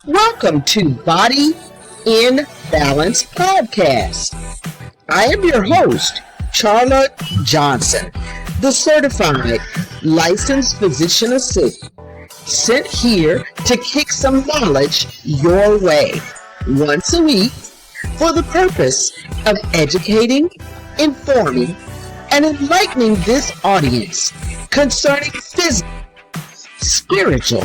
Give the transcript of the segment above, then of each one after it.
Welcome to Body in Balance Podcast. I am your host, Charlotte Johnson, the certified licensed physician assistant, sent here to kick some knowledge your way once a week for the purpose of educating, informing, and enlightening this audience concerning physical, spiritual,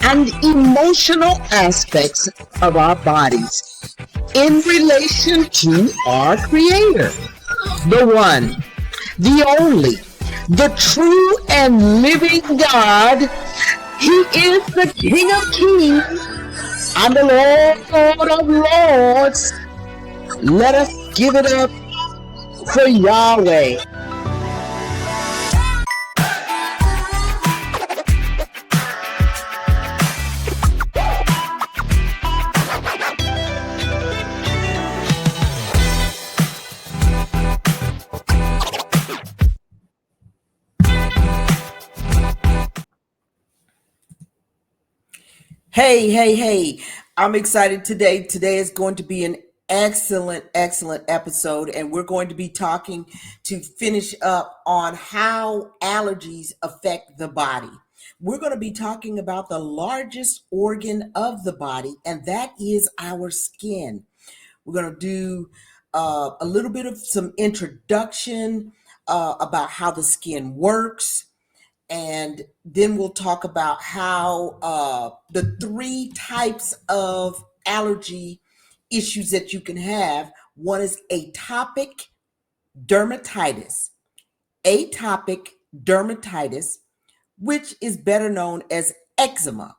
and emotional aspects of our bodies in relation to our Creator, the one, the only, the true and living God. He is the King of Kings and the Lord of Lords. Let us give it up for Yahweh. Hey. I'm excited today. Today is going to be an excellent episode, and we're going to be talking to finish up on how allergies affect the body. We're going to be talking about the largest organ of the body, and that is our skin. We're going to do a little bit of some introduction about how the skin works. And then we'll talk about how the three types of allergy issues that you can have. One is atopic dermatitis. Atopic dermatitis, which is better known as eczema.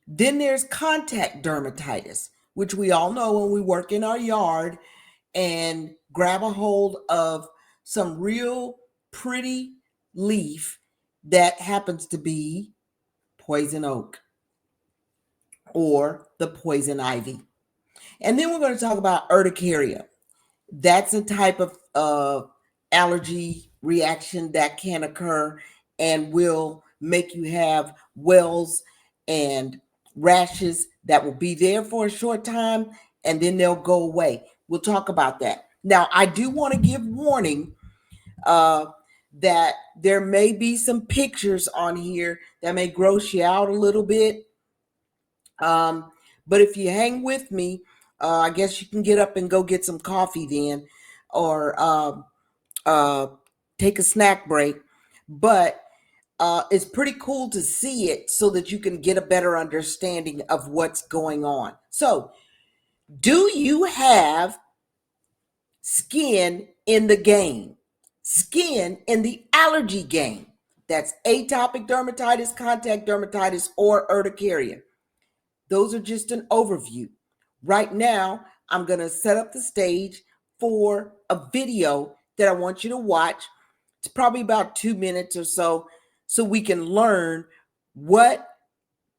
Then there's contact dermatitis, which we all know when we work in our yard and grab a hold of some real pretty leaf that happens to be poison oak or the poison ivy. And then we're going to talk about urticaria. That's a type of allergy reaction that can occur and will make you have wells and rashes that will be there for a short time and then they'll go away. We'll talk about that. Now, I do want to give warning that there may be some pictures on here that may gross you out a little bit. But if you hang with me, I guess you can get up and go get some coffee then, or take a snack break. But it's pretty cool to see it so that you can get a better understanding of what's going on. So, do you have skin in the game? Skin in the allergy game? That's atopic dermatitis, contact dermatitis, or urticaria. Those are just an overview. Right now, I'm going to set up the stage for a video that I want you to watch. It's probably about 2 minutes or so we can learn what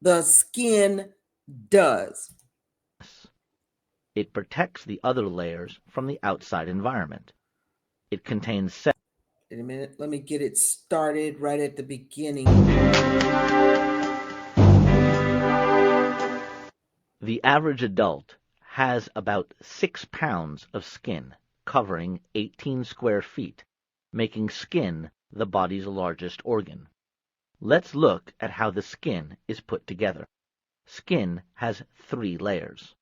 the skin does. It protects the other layers from the outside environment. It contains cells. In a minute, let me get it started right at the beginning. The average adult has about 6 pounds of skin, covering 18 square feet, making skin the body's largest organ. Let's look at how the skin is put together. Skin has 3 layers.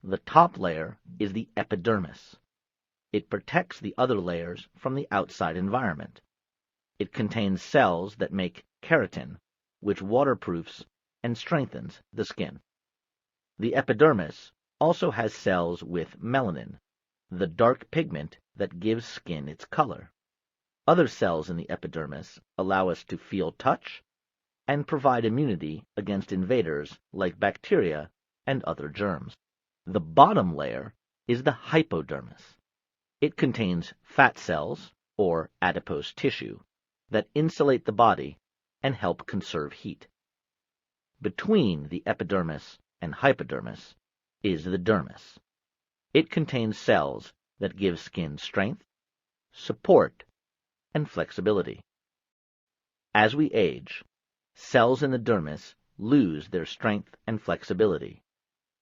The top layer is the epidermis. It protects the other layers from the outside environment. It contains cells that make keratin, which waterproofs and strengthens the skin. The epidermis also has cells with melanin, the dark pigment that gives skin its color. Other cells in the epidermis allow us to feel touch and provide immunity against invaders like bacteria and other germs. The bottom layer is the hypodermis. It contains fat cells, or adipose tissue, that insulate the body and help conserve heat. Between the epidermis and hypodermis is the dermis. It contains cells that give skin strength, support, and flexibility. As we age, cells in the dermis lose their strength and flexibility,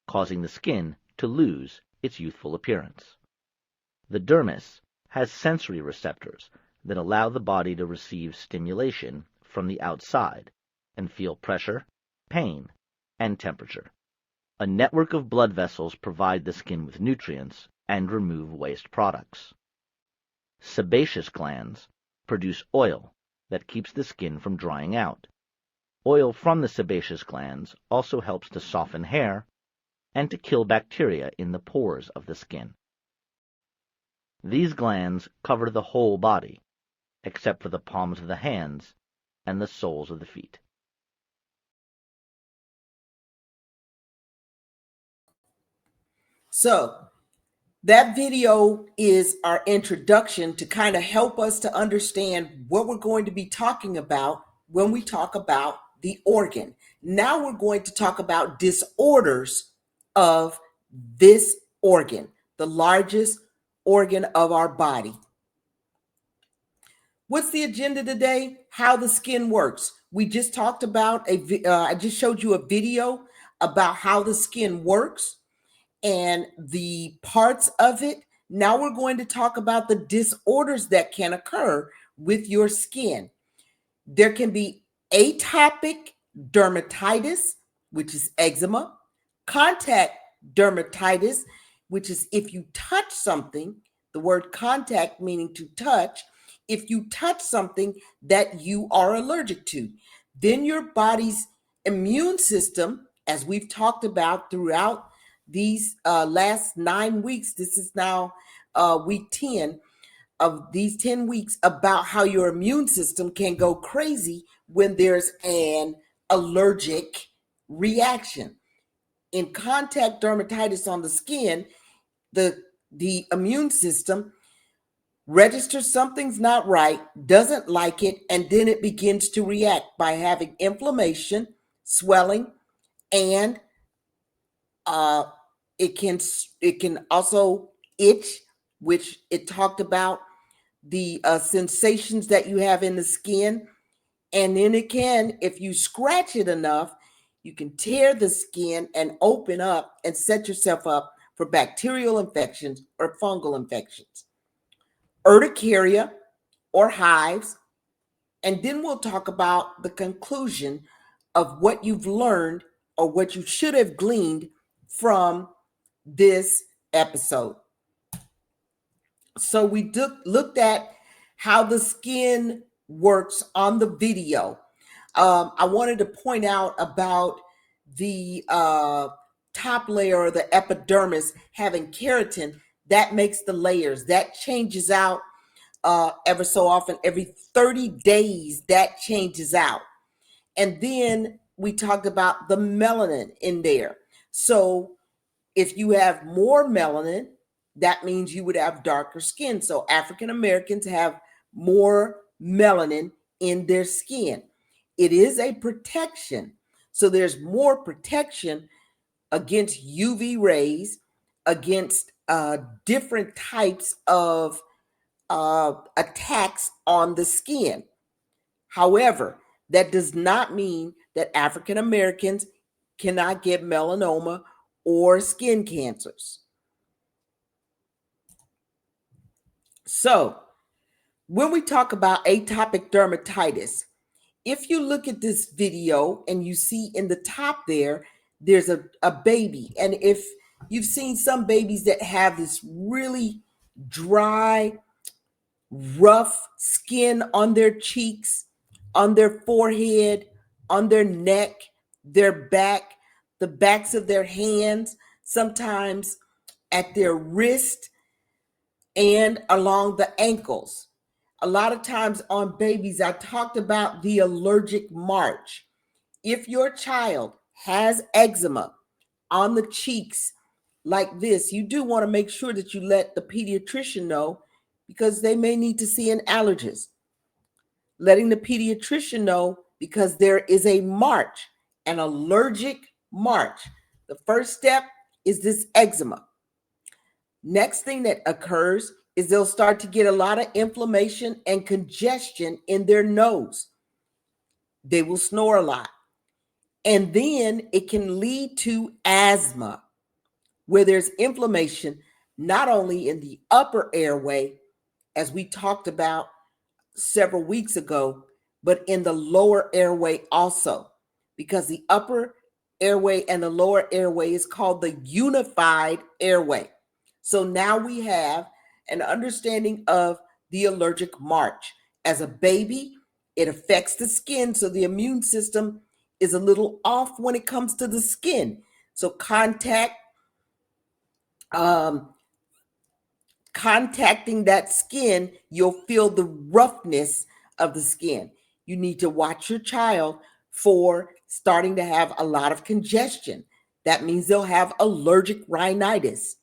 causing the skin to lose its youthful appearance. The dermis has sensory receptors that allow the body to receive stimulation from the outside and feel pressure, pain, and temperature. A network of blood vessels provide the skin with nutrients and remove waste products. Sebaceous glands produce oil that keeps the skin from drying out. Oil from the sebaceous glands also helps to soften hair and to kill bacteria in the pores of the skin. These glands cover the whole body, except for the palms of the hands and the soles of the feet. So that video is our introduction to kind of help us to understand what we're going to be talking about when we talk about the organ. Now we're going to talk about disorders of this organ, the largest organ of our body. What's the agenda today? How the skin works. We just talked about I just showed you a video about how the skin works and the parts of it. Now we're going to talk about the disorders that can occur with your skin. There can be atopic dermatitis, which is eczema, contact dermatitis, which is if you touch something, the word contact meaning to touch, if you touch something that you are allergic to, then your body's immune system, as we've talked about throughout these last 9 weeks, this is now week 10 of these 10 weeks, about how your immune system can go crazy when there's an allergic reaction. In contact dermatitis on the skin, the immune system registers something's not right, doesn't like it, and then it begins to react by having inflammation, swelling, and it can also itch, which it talked about the sensations that you have in the skin. And then it can, if you scratch it enough, you can tear the skin and open up and set yourself up for bacterial infections or fungal infections. Urticaria or hives. And then we'll talk about the conclusion of what you've learned or what you should have gleaned from this episode. So we looked at how the skin works on the video. I wanted to point out about the top layer or the epidermis having keratin. That makes the layers. That changes out ever so often. Every 30 days, that changes out. And then we talked about the melanin in there. So if you have more melanin, that means you would have darker skin. So African Americans have more melanin in their skin. It is a protection. So there's more protection against UV rays, against different types of attacks on the skin. However, that does not mean that African Americans cannot get melanoma or skin cancers. So when we talk about atopic dermatitis, if you look at this video and you see in the top there, there's a baby. And if you've seen some babies that have this really dry, rough skin on their cheeks, on their forehead, on their neck, their back, the backs of their hands, sometimes at their wrist, and along the ankles. A lot of times on babies, I talked about the allergic march. If your child has eczema on the cheeks like this, you do want to make sure that you let the pediatrician know, because they may need to see an allergist. Letting the pediatrician know, because there is a march, an allergic march. The first step is this eczema. Next thing that occurs is they'll start to get a lot of inflammation and congestion in their nose. They will snore a lot. And then it can lead to asthma, where there's inflammation not only in the upper airway, as we talked about several weeks ago, but in the lower airway also, because the upper airway and the lower airway is called the unified airway. So now we have an understanding of the allergic march. As a baby, it affects the skin, so the immune system is a little off when it comes to the skin. So um, contacting that skin, you'll feel the roughness of the skin. You need to watch your child for starting to have a lot of congestion. That means they'll have allergic rhinitis.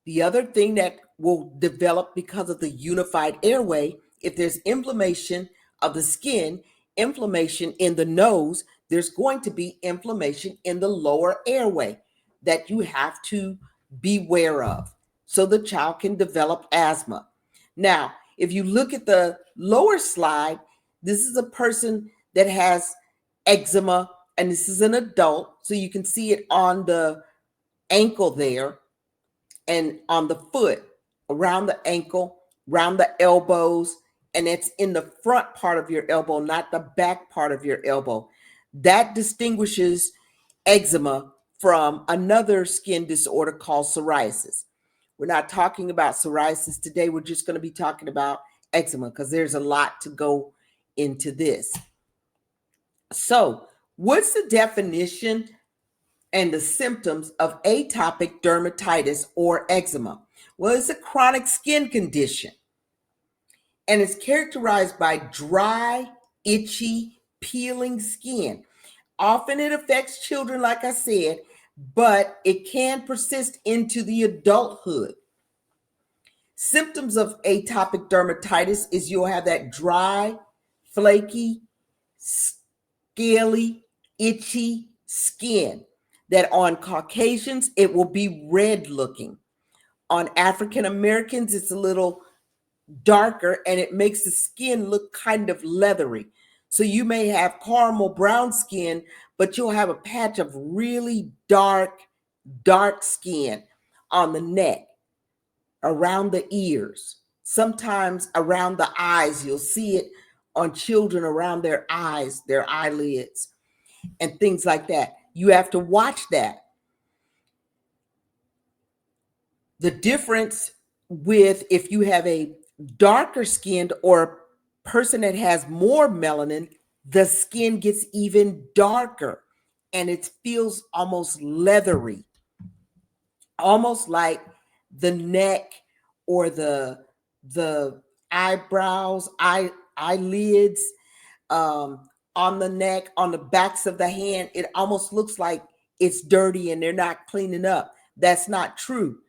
The other thing that will develop because of the unified airway, if there's inflammation of the skin, inflammation in the nose, there's going to be inflammation in the lower airway that you have to beware of so the child can develop asthma. Now, if you look at the lower slide, this is a person that has eczema, and this is an adult, so you can see it on the ankle there and on the foot, around the ankle, around the elbows, and it's in the front part of your elbow, not the back part of your elbow. That distinguishes eczema from another skin disorder called psoriasis. We're not talking about psoriasis today. We're just going to be talking about eczema because there's a lot to go into this. So, what's the definition and the symptoms of atopic dermatitis or eczema? Well, it's a chronic skin condition, and it's characterized by dry, itchy, peeling skin. Often it affects children, like I said, but it can persist into the adulthood. Symptoms of atopic dermatitis is you'll have that dry, flaky, scaly, itchy skin that on Caucasians, it will be red looking. On African Americans, it's a little darker and it makes the skin look kind of leathery. So you may have caramel brown skin, but you'll have a patch of really dark, dark skin on the neck, around the ears, sometimes around the eyes. You'll see it on children around their eyes, their eyelids, and things like that. You have to watch that. The difference with if you have a darker skinned or a person that has more melanin, the skin gets even darker and it feels almost leathery, almost like the neck or the eyebrows, eyelids, on the neck, on the backs of the hand. It almost looks like it's dirty and they're not cleaning up. That's not true.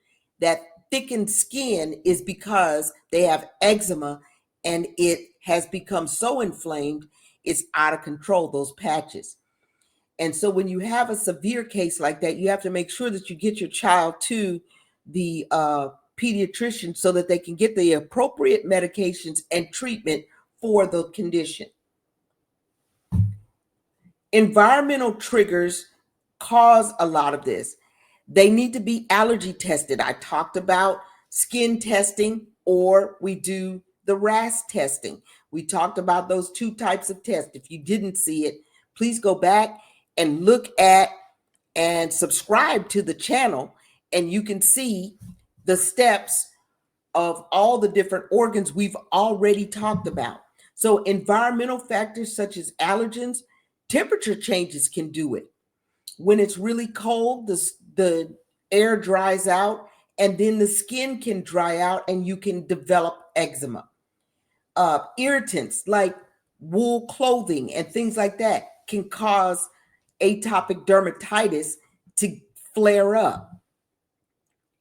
That thickened skin is because they have eczema and it has become so inflamed, it's out of control, those patches. And so when you have a severe case like that, you have to make sure that you get your child to the pediatrician so that they can get the appropriate medications and treatment for the condition. Environmental triggers cause a lot of this. They need to be allergy tested. I talked about skin testing, or we do the RAS testing. We talked about those two types of tests. If you didn't see it, please go back and look at and subscribe to the channel, and you can see the steps of all the different organs we've already talked about. So environmental factors such as allergens, temperature changes can do it. When it's really cold, the air dries out, and then the skin can dry out and you can develop eczema. Irritants like wool clothing and things like that can cause atopic dermatitis to flare up.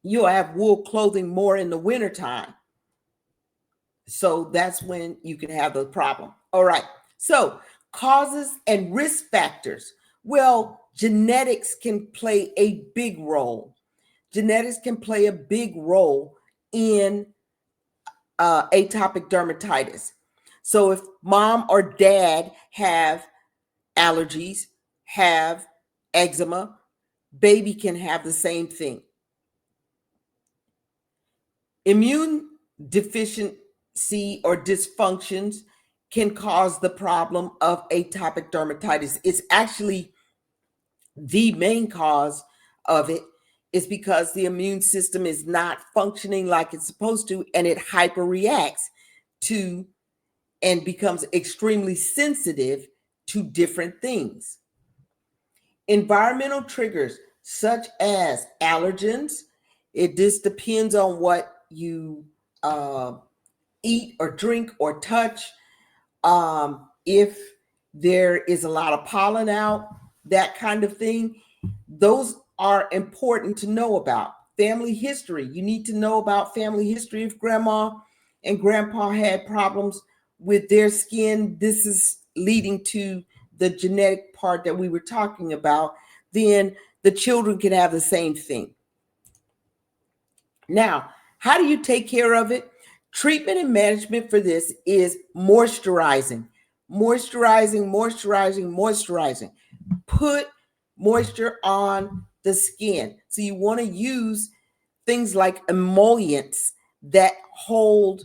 You'll have wool clothing more in the wintertime. So that's when you can have the problem. All right. So causes and risk factors. Well, genetics can play a big role. Genetics can play a big role in atopic dermatitis. So if mom or dad have allergies, have eczema, baby can have the same thing. Immune deficiency or dysfunctions can cause the problem of atopic dermatitis. It's actually the main cause of it is because the immune system is not functioning like it's supposed to, and it hyperreacts to and becomes extremely sensitive to different things. Environmental triggers such as allergens, it just depends on what you eat or drink or touch. If there is a lot of pollen out, that kind of thing, those are important to know about. Family history, you need to know about family history. If grandma and grandpa had problems with their skin, this is leading to the genetic part that we were talking about, then the children can have the same thing. Now, how do you take care of it? Treatment and management for this is moisturizing. Put moisture on the skin. So you want to use things like emollients that hold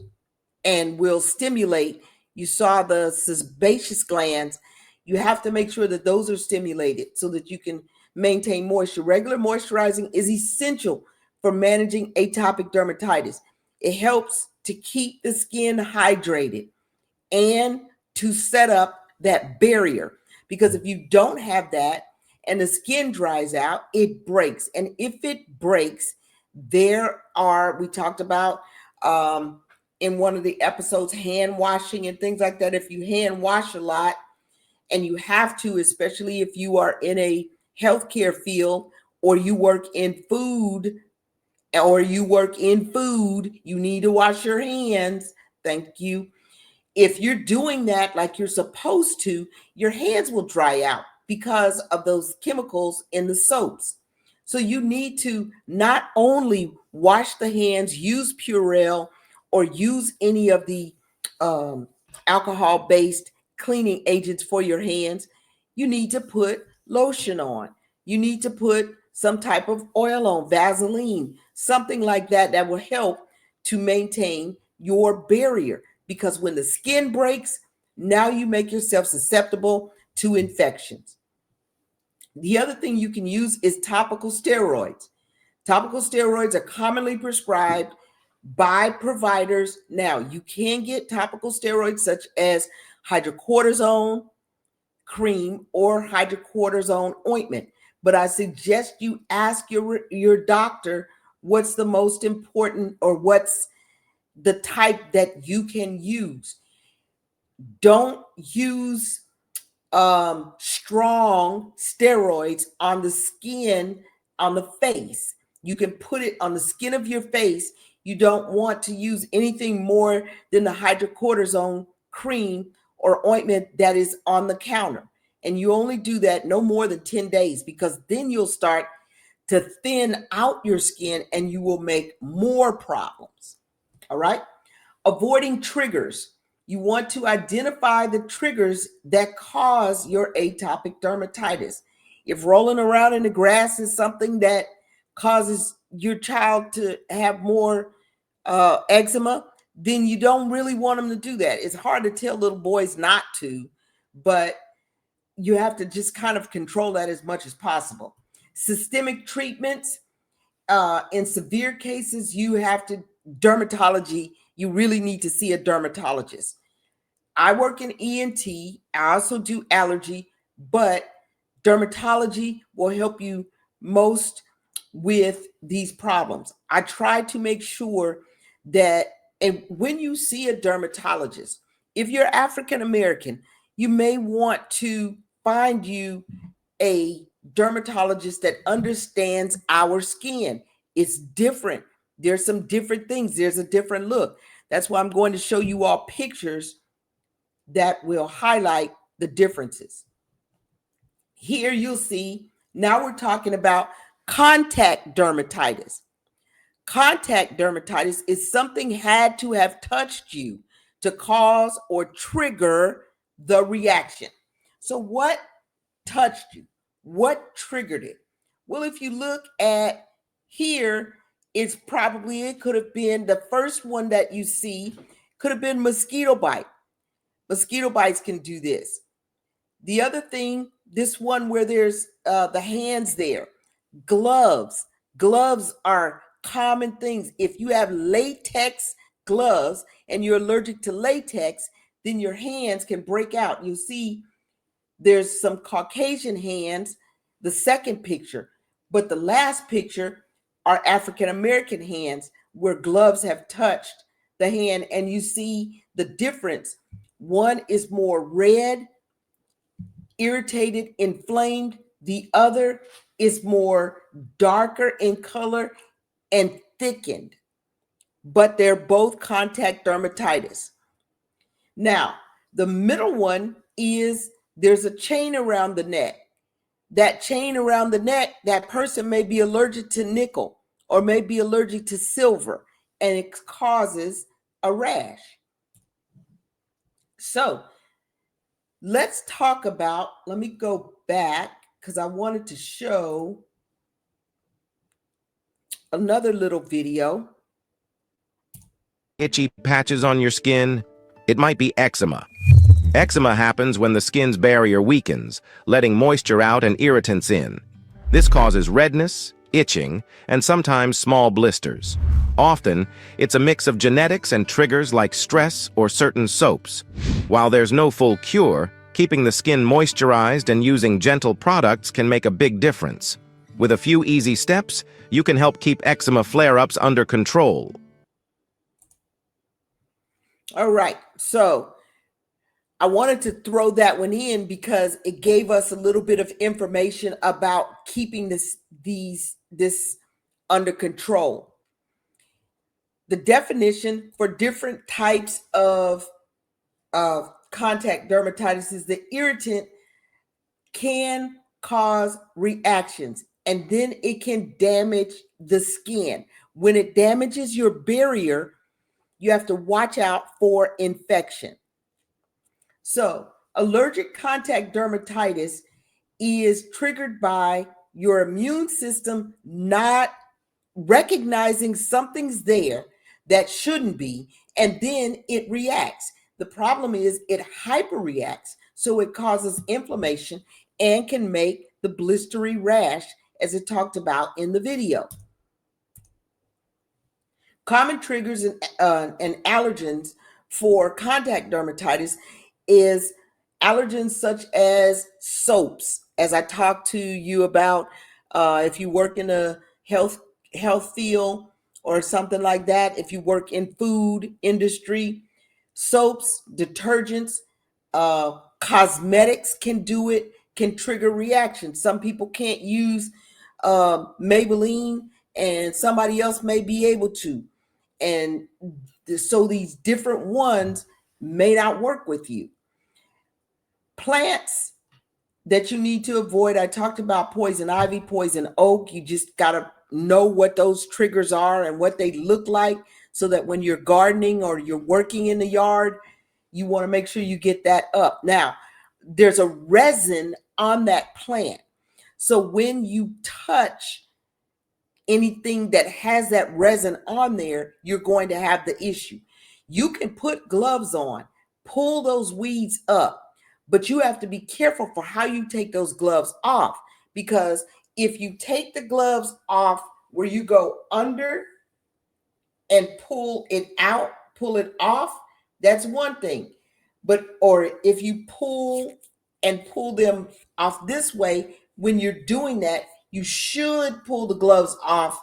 and will stimulate. You saw the sebaceous glands. You have to make sure that those are stimulated so that you can maintain moisture. Regular moisturizing is essential for managing atopic dermatitis. It helps to keep the skin hydrated and to set up that barrier, because if you don't have that and the skin dries out, it breaks. And if it breaks, we talked about in one of the episodes, hand washing and things like that. If you hand wash a lot, and you have to, especially if you are in a healthcare field or you work in food, you need to wash your hands. Thank you. If you're doing that like you're supposed to, your hands will dry out because of those chemicals in the soaps. So you need to not only wash the hands, use Purell, or use any of the alcohol-based cleaning agents for your hands. You need to put lotion on. You need to put some type of oil on, Vaseline, something like that, that will help to maintain your barrier. Because when the skin breaks, now you make yourself susceptible to infections. The other thing you can use is topical steroids. Topical steroids are commonly prescribed by providers. Now, you can get topical steroids such as hydrocortisone cream or hydrocortisone ointment, but I suggest you ask your doctor what's the most important or what's the type that you can use. Don't use strong steroids on the skin, on the face. You can put it on the skin of your face. You don't want to use anything more than the hydrocortisone cream or ointment that is on the counter. And you only do that no more than 10 days, because then you'll start to thin out your skin and you will make more problems. All right. Avoiding triggers. You want to identify the triggers that cause your atopic dermatitis. If rolling around in the grass is something that causes your child to have more eczema, then you don't really want them to do that. It's hard to tell little boys not to, but you have to just kind of control that as much as possible. Systemic treatments, in severe cases, dermatology, you really need to see a dermatologist. I work in ENT. I also do allergy, but dermatology will help you most with these problems. I try to make sure that, and when you see a dermatologist, if you're African American, you may want to find you a dermatologist that understands our skin. It's different. There's some different things. There's a different look. That's why I'm going to show you all pictures that will highlight the differences. Here you'll see, now we're talking about contact dermatitis. Contact dermatitis is something had to have touched you to cause or trigger the reaction. So what touched you? What triggered it? Well, if you look at here, it could have been the first one that you see, could have been mosquito bite. Mosquito bites can do this. The other thing, this one where there's the hands there, gloves. Gloves are common things. If you have latex gloves and you're allergic to latex, then your hands can break out. You see there's some Caucasian hands, the second picture, but the last picture are African American hands where gloves have touched the hand, and you see the difference. One is more red, irritated, inflamed. The other is more darker in color and thickened, but they're both contact dermatitis. Now, the middle one is there's a chain around the neck. That chain around the neck, that person may be allergic to nickel or may be allergic to silver, and it causes a rash. So let's talk about, let me go back because I wanted to show another little video. Itchy patches on your skin? It might be eczema. Eczema happens when the skin's barrier weakens, letting moisture out and irritants in. This causes redness, itching, and sometimes small blisters. Often, it's a mix of genetics and triggers like stress or certain soaps. While there's no full cure, keeping the skin moisturized and using gentle products can make a big difference. With a few easy steps, you can help keep eczema flare-ups under control. All right, so I wanted to throw that one in because it gave us a little bit of information about keeping this under control. The definition for different types of contact dermatitis is the irritant can cause reactions, and then it can damage the skin. When it damages your barrier, you have to watch out for infection. So, allergic contact dermatitis is triggered by your immune system not recognizing something's there that shouldn't be, and then it reacts. The problem is it hyperreacts, so it causes inflammation and can make the blistery rash, as it talked about in the video. Common triggers and allergens for contact dermatitis is allergens such as soaps, as I talked to you about. If you work in a health field or something like that, if you work in food industry, soaps, detergents, cosmetics can do it, can trigger reactions. Some people can't use Maybelline and somebody else may be able to. And so these different ones may not work with you. Plants that you need to avoid, I talked about poison ivy, poison oak. You just got to know what those triggers are and what they look like so that when you're gardening or you're working in the yard, you want to make sure you get that up. Now, there's a resin on that plant. So when you touch anything that has that resin on there, you're going to have the issue. You can put gloves on, pull those weeds up, but you have to be careful for how you take those gloves off, because if you take the gloves off where you go under and pull it out, pull it off, that's one thing. Or if you pull them off this way, when you're doing that, you should pull the gloves off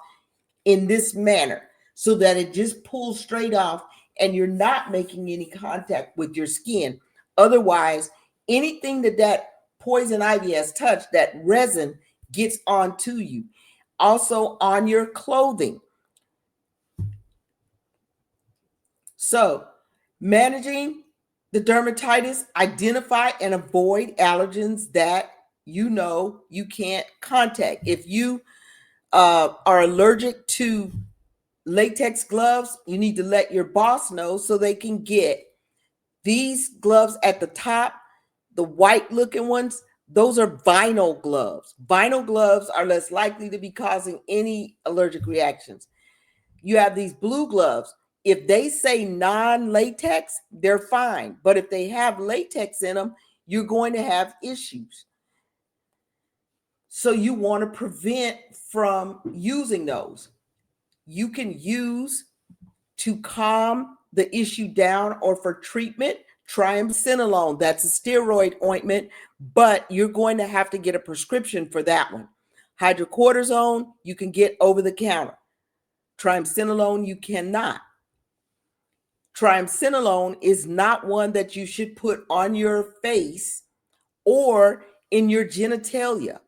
in this manner so that it just pulls straight off and you're not making any contact with your skin. Otherwise, anything that poison ivy has touched, that resin gets onto you. Also on your clothing. So, managing the dermatitis, identify and avoid allergens that you know you can't contact. If you are allergic to latex gloves, you need to let your boss know so they can get these gloves at the top, the white looking ones. Those are vinyl gloves. Vinyl gloves are less likely to be causing any allergic reactions. You have these blue gloves. If they say non-latex, they're fine. But if they have latex in them, you're going to have issues. So you want to prevent from using those. You can use to calm the issue down or for treatment, triamcinolone. That's a steroid ointment, but you're going to have to get a prescription for that one. Hydrocortisone, you can get over the counter. Triamcinolone, you cannot. Triamcinolone is not one that you should put on your face or in your genitalia.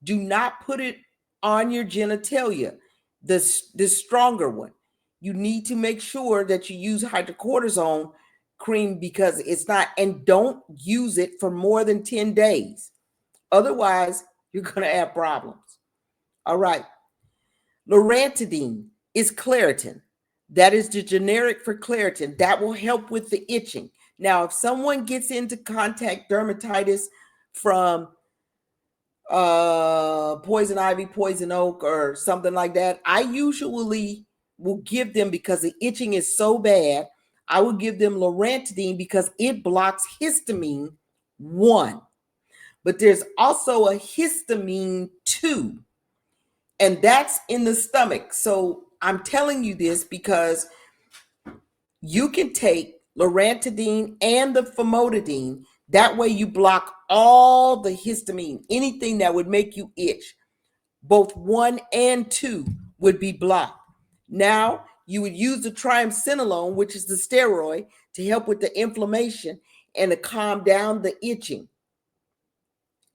Do not put it on your genitalia, this stronger one. You need to make sure that you use hydrocortisone cream because it's not, and don't use it for more than 10 days. Otherwise, you're going to have problems. All right. Loratadine is Claritin. That is the generic for Claritin. That will help with the itching. Now, if someone gets into contact dermatitis from poison ivy, poison oak, or something like that, I usually will give them, because the itching is so bad, I will give them loratadine because it blocks histamine 1. But there's also a histamine 2, and that's in the stomach. So I'm telling you this because you can take loratadine and the famotidine. That way you block all the histamine, anything that would make you itch. Both 1 and 2 would be blocked. Now you would use the triamcinolone, which is the steroid, to help with the inflammation and to calm down the itching.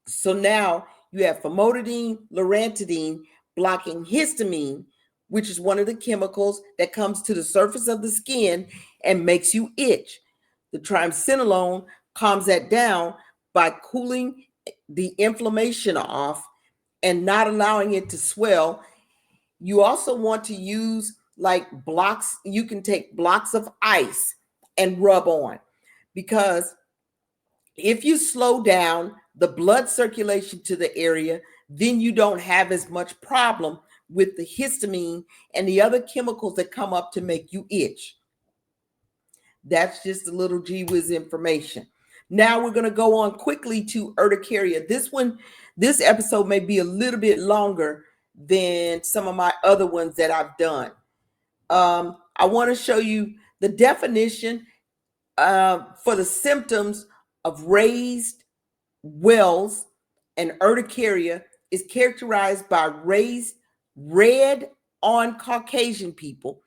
So now you have famotidine, loratadine blocking histamine, which is one of the chemicals that comes to the surface of the skin and makes you itch. The triamcinolone calms that down by cooling the inflammation off and not allowing it to swell. You also want to use like blocks. You can take blocks of ice and rub on, because if you slow down the blood circulation to the area, then you don't have as much problem with the histamine and the other chemicals that come up to make you itch. That's just a little gee whiz information. Now we're going to go on quickly to urticaria. This episode may be a little bit longer than some of my other ones that I've done. I want to show you the definition for the symptoms of raised wells, and urticaria is characterized by raised red on Caucasian people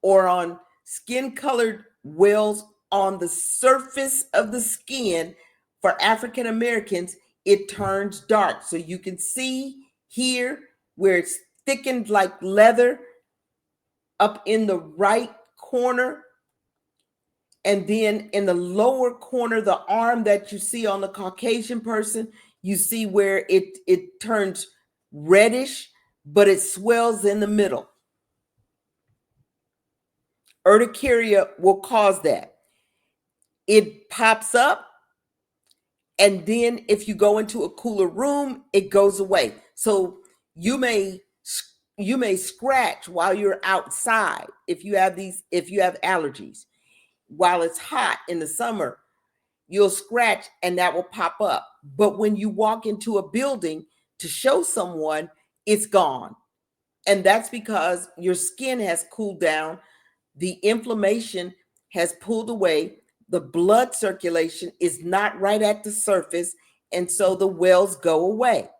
or on skin-colored wells on the surface of the skin. For African Americans, it turns dark. So you can see here where it's thickened like leather up in the right corner. And then in the lower corner, the arm that you see on the Caucasian person, you see where it turns reddish, but it swells in the middle. Urticaria will cause that. It pops up, and then if you go into a cooler room, it goes away. So you may scratch while you're outside if you have allergies. While it's hot in the summer, you'll scratch and that will pop up. But when you walk into a building to show someone, it's gone. And that's because your skin has cooled down. The inflammation has pulled away. The blood circulation is not right at the surface. And so the wells go away.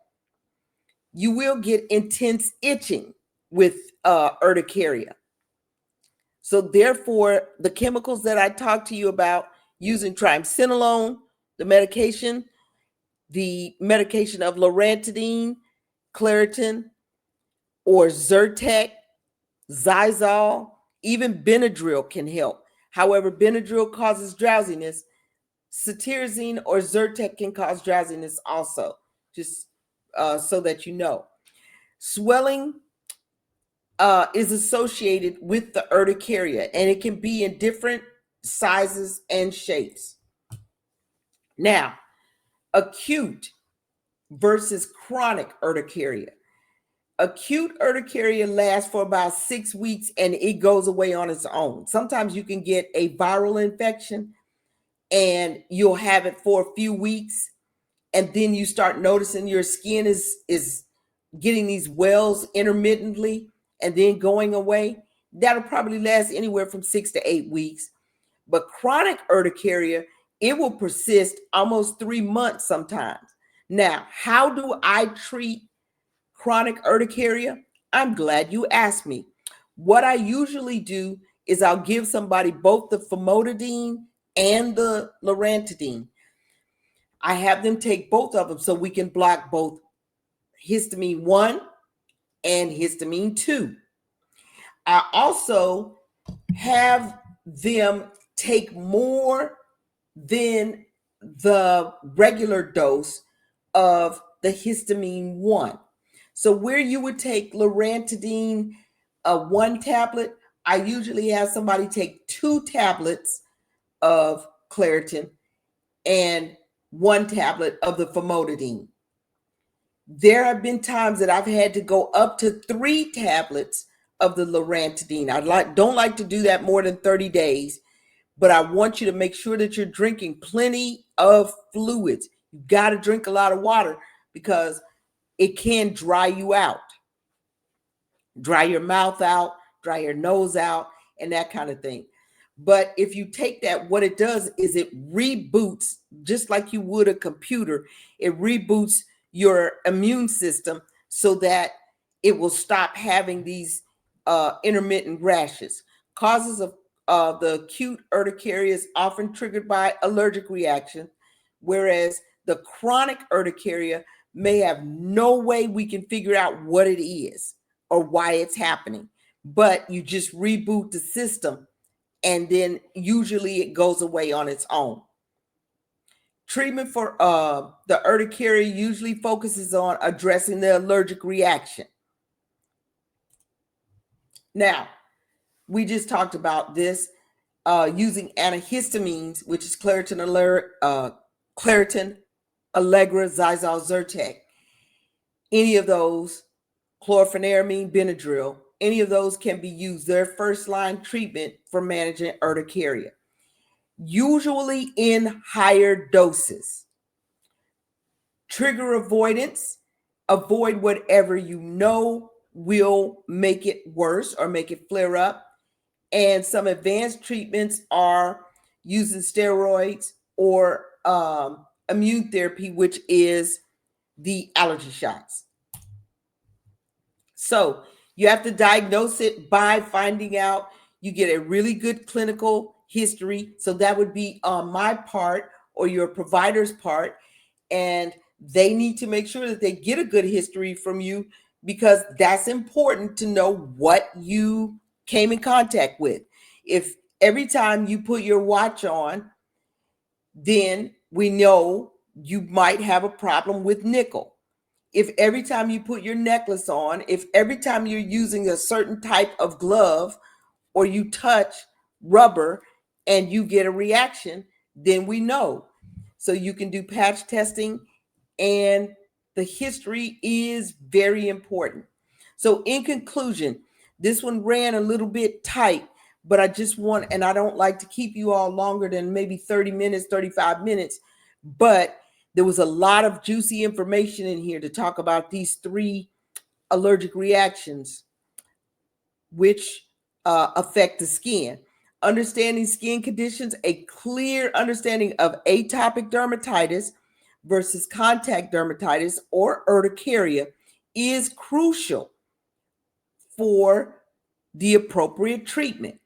You will get intense itching with urticaria. So therefore, the chemicals that I talked to you about, using triamcinolone, the medication of loratadine, Claritin, or Zyrtec, Zylol, even Benadryl can help. However, Benadryl causes drowsiness. Cetirizine or Zyrtec can cause drowsiness also, just so that you know. Swelling is associated with the urticaria, and it can be in different sizes and shapes. Now, acute versus chronic urticaria. Acute urticaria lasts for about 6 weeks and it goes away on its own. Sometimes you can get a viral infection and you'll have it for a few weeks, and then you start noticing your skin is getting these wells intermittently and then going away. That'll probably last anywhere from 6 to 8 weeks. But chronic urticaria, it will persist almost 3 months sometimes. Now, how do I treat chronic urticaria? I'm glad you asked me. What I usually do is I'll give somebody both the famotidine and the loratadine. I have them take both of them so we can block both histamine 1 and histamine 2. I also have them take more than the regular dose of the histamine 1. So where you would take loratadine, 1 tablet, I usually have somebody take 2 tablets of Claritin and 1 tablet of the famotidine. There have been times that I've had to go up to 3 tablets of the loratadine. Don't like to do that more than 30 days, but I want you to make sure that you're drinking plenty of fluids. You got to drink a lot of water because it can dry you out, dry your mouth out, dry your nose out, and that kind of thing. But if you take that, what it does is it reboots, just like you would a computer, it reboots your immune system so that it will stop having these intermittent rashes. Causes of the acute urticaria is often triggered by allergic reaction, whereas the chronic urticaria may have no way we can figure out what it is or why it's happening, but you just reboot the system and then usually it goes away on its own. Treatment for the urticaria usually focuses on addressing the allergic reaction. Now, we just talked about this using antihistamines, which is Claritin, Allegra, Zylol, Zyrtec. Any of those, chlorpheniramine, Benadryl, any of those can be used. They're first-line treatment for managing urticaria, usually in higher doses. Trigger avoidance, avoid whatever you know will make it worse or make it flare up. And some advanced treatments are using steroids or immune therapy, which is the allergy shots. So you have to diagnose it by finding out. You get a really good clinical history. So that would be on my part or your provider's part. And they need to make sure that they get a good history from you, because that's important to know what you came in contact with. If every time you put your watch on, then we know you might have a problem with nickel. If every time you put your necklace on, if every time you're using a certain type of glove or you touch rubber and you get a reaction, then we know. So you can do patch testing, and the history is very important. So in conclusion, this one ran a little bit tight, but I just want, and I don't like to keep you all longer than maybe 30 minutes, 35 minutes, but there was a lot of juicy information in here to talk about these 3 allergic reactions which affect the skin. Understanding skin conditions, a clear understanding of atopic dermatitis versus contact dermatitis or urticaria is crucial for the appropriate treatment.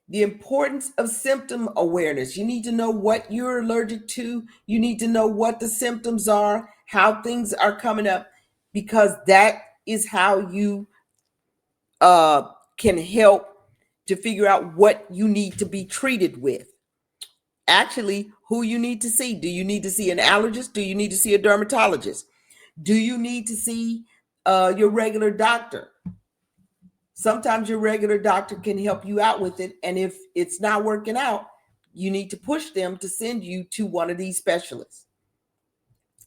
The importance of symptom awareness. You need to know what you're allergic to. You need to know what the symptoms are, how things are coming up, because that is how you can help to figure out what you need to be treated with. Actually, who you need to see. Do you need to see an allergist? Do you need to see a dermatologist? Do you need to see your regular doctor? Sometimes your regular doctor can help you out with it. And if it's not working out, you need to push them to send you to one of these specialists.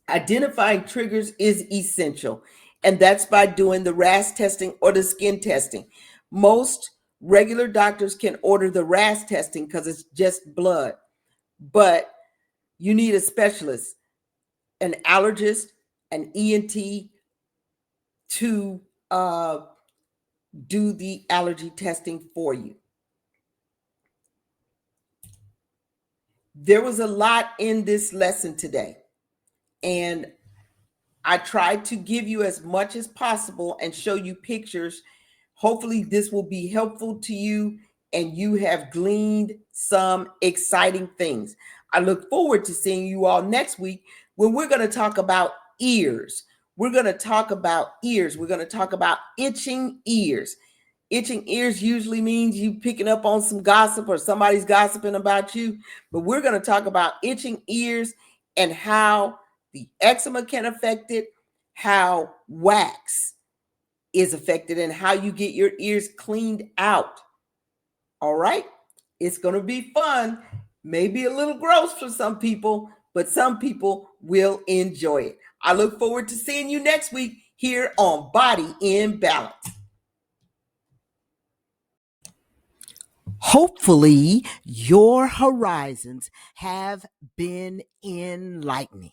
Identifying triggers is essential, and that's by doing the RAS testing or the skin testing. Most regular doctors can order the RAS testing because it's just blood, but you need a specialist, an allergist, an ENT to do the allergy testing for you. There was a lot in this lesson today, and I tried to give you as much as possible and show you pictures. Hopefully this will be helpful to you and you have gleaned some exciting things. I look forward to seeing you all next week when we're going to talk about ears. We're going to talk about ears. We're going to talk about itching ears. Itching ears usually means you picking up on some gossip or somebody's gossiping about you. But we're going to talk about itching ears and how the eczema can affect it, how wax is affected, and how you get your ears cleaned out. All right? It's going to be fun. Maybe a little gross for some people, but some people will enjoy it. I look forward to seeing you next week here on Body in Balance. Hopefully, your horizons have been enlightening.